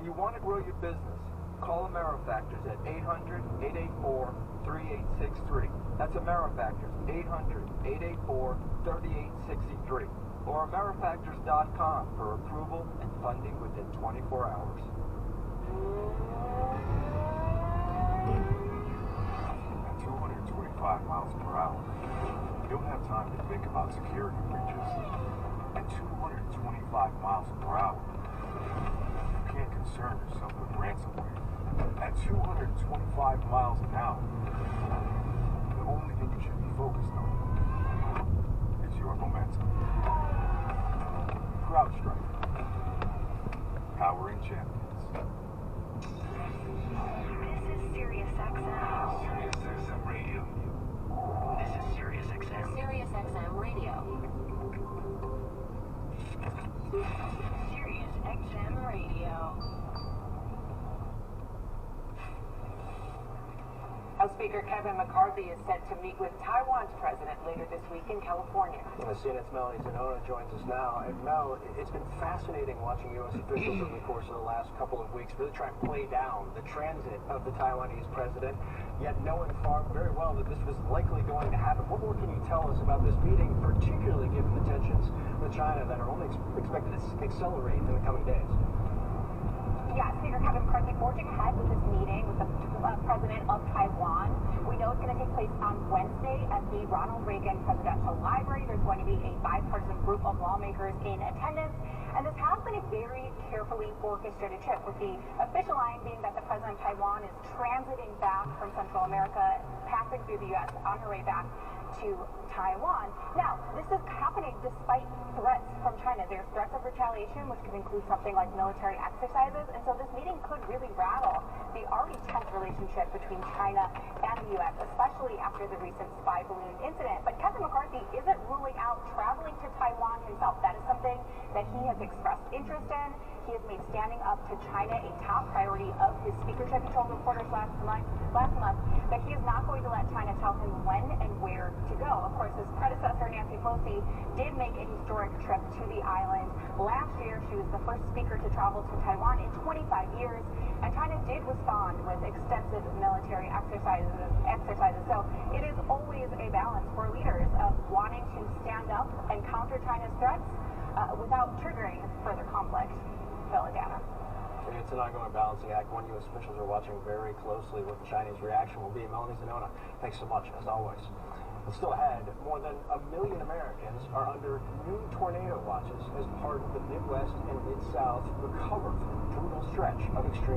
you want to grow your business, call AmeriFactors at 800-884-3863. That's AmeriFactors, 800-884-3863. Or AmeriFactors.com for approval and funding within 24 hours. At 225 miles per hour, you don't have time to think about security breaches. At 225 miles per hour, you can't concern yourself with ransomware. At 225 miles an hour, the only thing you should be focused on is your momentum. CrowdStrike, powering champions. This is SiriusXM. SiriusXM Radio. This is SiriusXM. SiriusXM Radio. SiriusXM Radio. House Speaker Kevin McCarthy is set to meet with Taiwan's president later this week in California. CNN's Melanie Zanona joins us now. And Mel, it's been fascinating watching U.S. officials over the course of the last couple of weeks really try and play down the transit of the Taiwanese president, yet knowing very well that this was likely going to happen. What more can you tell us about this meeting, particularly given the tensions with China that are only expected to accelerate in the coming days? Yeah, Speaker Kevin McCarthy forging ahead with this meeting with the president of Taiwan. We know it's going to take place on Wednesday at the Ronald Reagan Presidential Library. There's going to be a bipartisan group of lawmakers in attendance. And this has been a very carefully orchestrated trip, with the official line being that the president of Taiwan is transiting back from Central America, passing through the U.S. on her way back to Taiwan. Now, this is happening despite threats from China. There's threats of retaliation, which could include something like military exercises, and so this meeting could really rattle the already tense relationship between China and the U.S., especially after the recent spy balloon incident. But Kevin McCarthy isn't ruling out traveling to Taiwan himself. That is something that he has expressed interest in. He has made standing up to China a top priority of his speakership. He told reporters last month that he is not going to let China tell him when and where to go. Of course, his predecessor, Nancy Pelosi, did make a historic trip to the island. Last year, she was the first speaker to travel to Taiwan in 25 years, and China did respond with extensive military exercises. So it is always a balance for leaders of wanting to stand up and counter China's threats without triggering further conflict. Philadelphia. It's an ongoing balancing act. One U.S. officials are watching very closely what the Chinese reaction will be. Melanie Zanona, thanks so much, as always. And still ahead, more than 1 million Americans are under new tornado watches as part of the Midwest and Mid-South recover from a brutal stretch of extreme